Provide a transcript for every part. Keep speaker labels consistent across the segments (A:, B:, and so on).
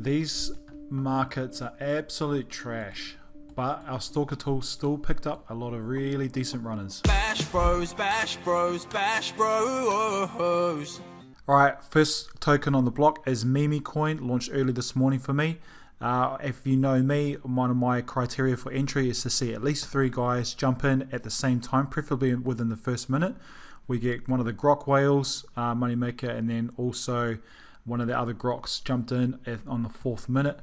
A: These markets are absolute trash, but our Stalker tool still picked up a lot of really decent runners.
B: Bash bros, bash bros, bash bros.
A: Alright, first token on the block is Meme Coin, launched early this morning for me. If you know me, one of my criteria for entry is to see at least 3 guys jump in at the same time, preferably within the first minute. We get one of the grok whales, moneymaker, and then also one of the other groks jumped in on the 4th minute.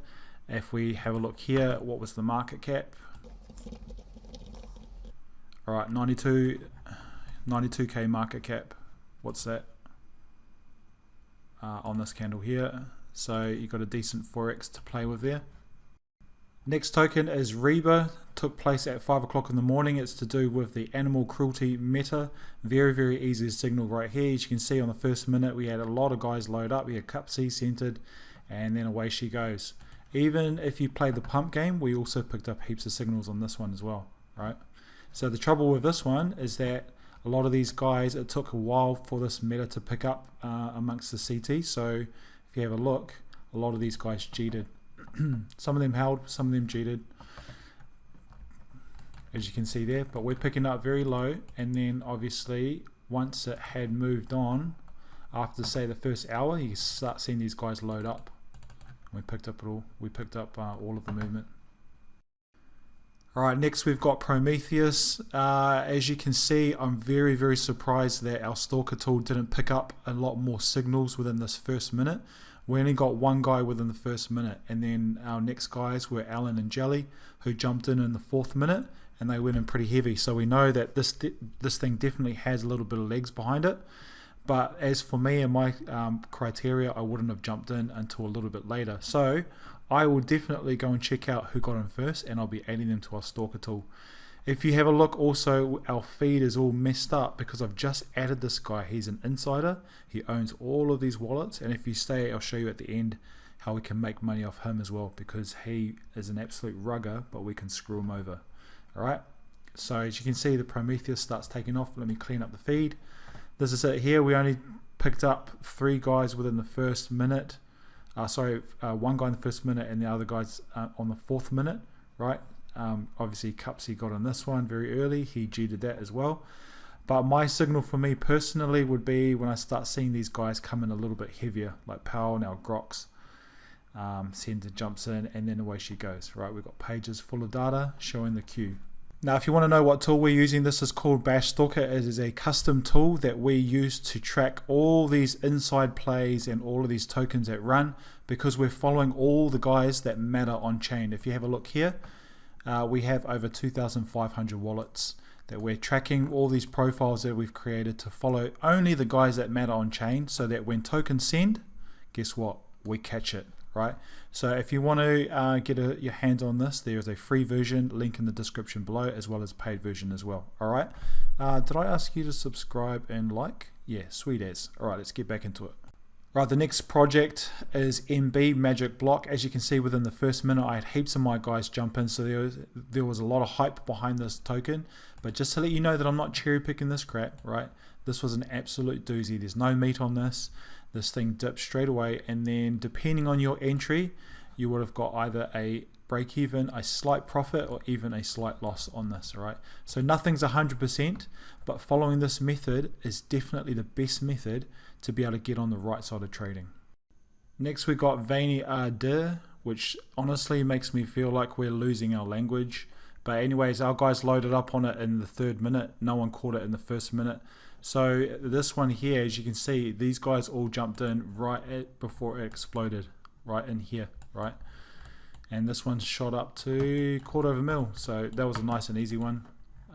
A: If we have a look here, what was the market cap? Alright, 92k market cap. What's that? On this candle here. So you got a decent forex to play with there. Next token is Reba, took place at 5 o'clock in the morning. It's to do with the animal cruelty meta. Very easy signal right here. As you can see on the first minute we had a lot of guys load up. We had cup C centered, and then away she goes. Even if you play the pump game, we also picked up heaps of signals on this one as well, right? So the trouble with this one is that a lot of these guys, it took a while for this meta to pick up amongst the CT. So if you have a look, a lot of these guys cheated. Some of them held, some of them cheated, as you can see there. But we're picking up very low, and then obviously once it had moved on, after say the first hour, you start seeing these guys load up. We picked up it all. We picked up all of the movement. Alright, next we've got Prometheus. As you can see, I'm very surprised that our Stalker tool didn't pick up a lot more signals within this first minute. We only got one guy within the first minute, and then our next guys were Alan and Jelly, who jumped in the 4th minute, and they went in pretty heavy. So we know that this thing definitely has a little bit of legs behind it. But as for me and my criteria, I wouldn't have jumped in until a little bit later. So I will definitely go and check out who got in first, and I'll be adding them to our Stalker tool. If you have a look also, our feed is all messed up because I've just added this guy. He's an insider. He owns all of these wallets, and if you stay, I'll show you at the end how we can make money off him as well, because he is an absolute rugger, but we can screw him over. Alright, so as you can see, the Prometheus starts taking off. Let me clean up the feed. This is it here. We only picked up 3 guys within the first minute. One guy in the first minute and the other guys on the 4th minute, right? Obviously Cupsy got on this one very early. He cheated that as well. But my signal for me personally would be when I start seeing these guys come in a little bit heavier, like Powell, now Groks. Sender jumps in, and then away she goes. Right, we've got pages full of data showing the queue. Now, if you want to know what tool we're using, this is called Bash Stalker. It is a custom tool that we use to track all these inside plays and all of these tokens that run, because we're following all the guys that matter on chain. If you have a look here, we have over 2,500 wallets that we're tracking, all these profiles that we've created to follow only the guys that matter on chain, so that when tokens send, guess what? We catch it. Right, so if you want to get your hands on this, there is a free version, link in the description below, as well as paid version as well. Alright, did I ask you to subscribe and like? Yeah, sweet as. Alright, let's get back into it. Right, the next project is MB Magic Block. As you can see, within the first minute I had heaps of my guys jump in, so there was a lot of hype behind this token. But just to let you know that I'm not cherry picking this crap, right? This was an absolute doozy. There's no meat on this. This thing dipped straight away, and then depending on your entry, you would have got either a break even, a slight profit, or even a slight loss on this. Right, so nothing's 100%, but following this method is definitely the best method to be able to get on the right side of trading. Next we got Vaini Ade, which honestly makes me feel like we're losing our language. But anyways, our guys loaded up on it in the 3rd minute. No one caught it in the 1st minute. So this one here, as you can see, these guys all jumped in right before it exploded, right in here, right? And this one shot up to $250,000. So that was a nice and easy one.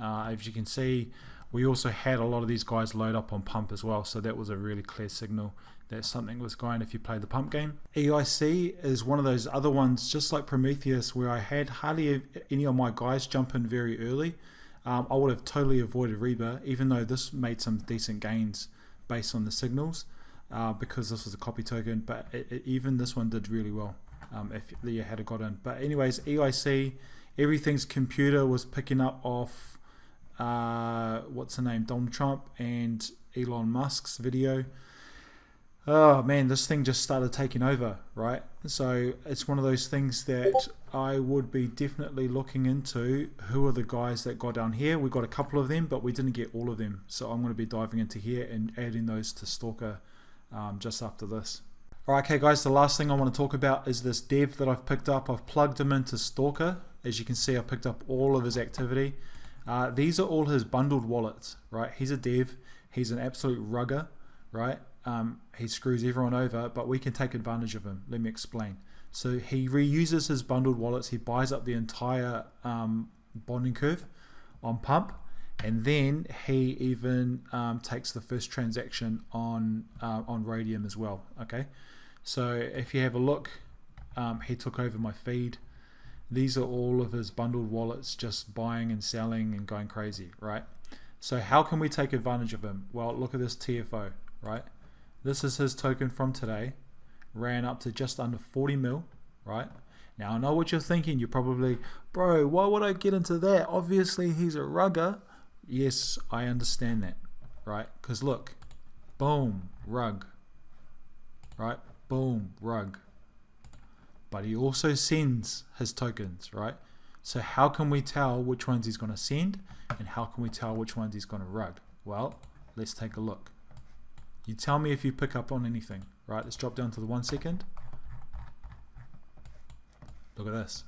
A: As you can see, we also had a lot of these guys load up on pump as well. So that was a really clear signal that something was going if you play the pump game. EIC is one of those other ones, just like Prometheus, where I had hardly any of my guys jump in very early. I would have totally avoided Reba, even though this made some decent gains based on the signals, because this was a copy token. But even this one did really well if you had got in. But anyways, EIC, everything's computer was picking up off what's the name, Donald Trump and Elon Musk's video. Oh man, this thing just started taking over, right? So it's one of those things that I would be definitely looking into. Who are the guys that got down here? We got a couple of them, but we didn't get all of them. So I'm going to be diving into here and adding those to Stalker just after this. Alright, okay guys, the last thing I want to talk about is this dev that I've picked up. I've plugged him into Stalker. As you can see, I picked up all of his activity. These are all his bundled wallets, right? He's a dev. He's an absolute rugger, right? He screws everyone over, but we can take advantage of him. Let me explain. So he reuses his bundled wallets. He buys up the entire bonding curve on pump, and then he even takes the first transaction on raydium as well. Okay, so if you have a look, he took over my feed. These are all of his bundled wallets just buying and selling and going crazy, right? So how can we take advantage of him? Well, look at this TFO, right? This is his token from today. Ran up to just under 40 mil, right? Now I know what you're thinking. You're probably, bro, why would I get into that? Obviously he's a rugger. Yes, I understand that, right? Because look, boom, rug, right? Boom, rug. But he also sends his tokens, right? So how can we tell which ones he's going to send, and how can we tell which ones he's going to rug? Well, let's take a look. You tell me if you pick up on anything, right? Let's drop down to the 1 second. Look at this.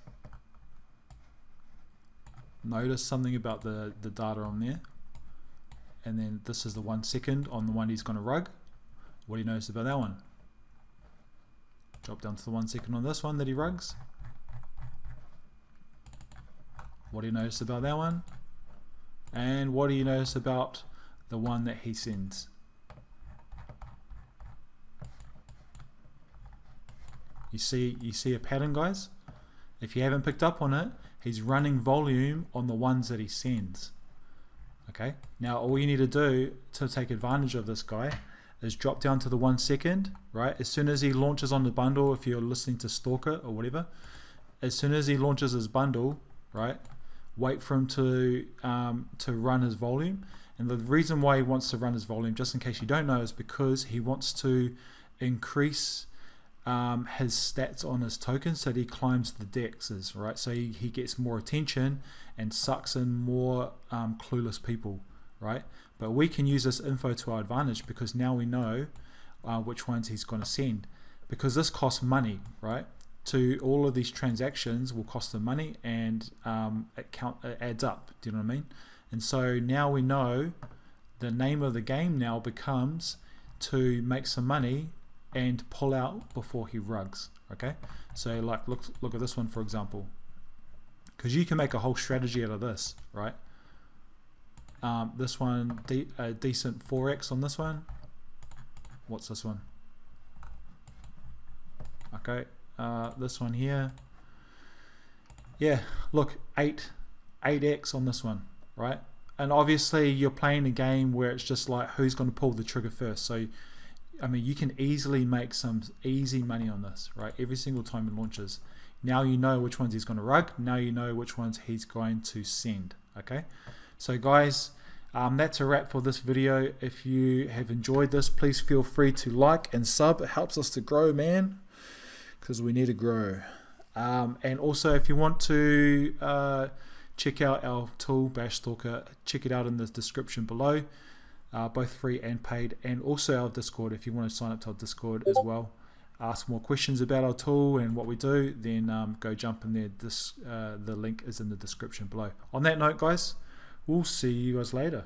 A: Notice something about the data on there. And then this is the 1 second on the one he's going to rug. What do you notice about that one? Drop down to the 1 second on this one that he rugs. What do you notice about that one? And what do you notice about the one that he sends? You see a pattern, guys? If you haven't picked up on it, he's running volume on the ones that he sends. Okay, now all you need to do to take advantage of this guy is drop down to the 1 second, right? As soon as he launches on the bundle, if you're listening to Stalker or whatever, as soon as he launches his bundle, right, wait for him to run his volume. And the reason why he wants to run his volume, just in case you don't know, is because he wants to increase his stats on his tokens so that he climbs the dexes, right? So he gets more attention and sucks in more clueless people, right? But we can use this info to our advantage because now we know which ones he's going to send, because this costs money, right? To all of these transactions will cost them money, and it adds up. Do you know what I mean? And so now we know the name of the game now becomes to make some money and pull out before he rugs. Okay, so like look at this one for example, because you can make a whole strategy out of this, right? This one, a decent 4x on this one. What's this one? Okay, this one here. Yeah, look, 8x on this one, right? And obviously you're playing a game where it's just like who's going to pull the trigger first. So I mean, you can easily make some easy money on this, right? Every single time it launches. Now you know which ones he's going to rug. Now you know which ones he's going to send. Okay, so guys, that's a wrap for this video. If you have enjoyed this, please feel free to like and sub. It helps us to grow, man, because we need to grow. And also, if you want to check out our tool, Bash Stalker, check it out in the description below. Both free and paid, and also our Discord. If you want to sign up to our Discord as well, ask more questions about our tool and what we do, then go jump in there. The link is in the description below. On that note, guys, we'll see you guys later.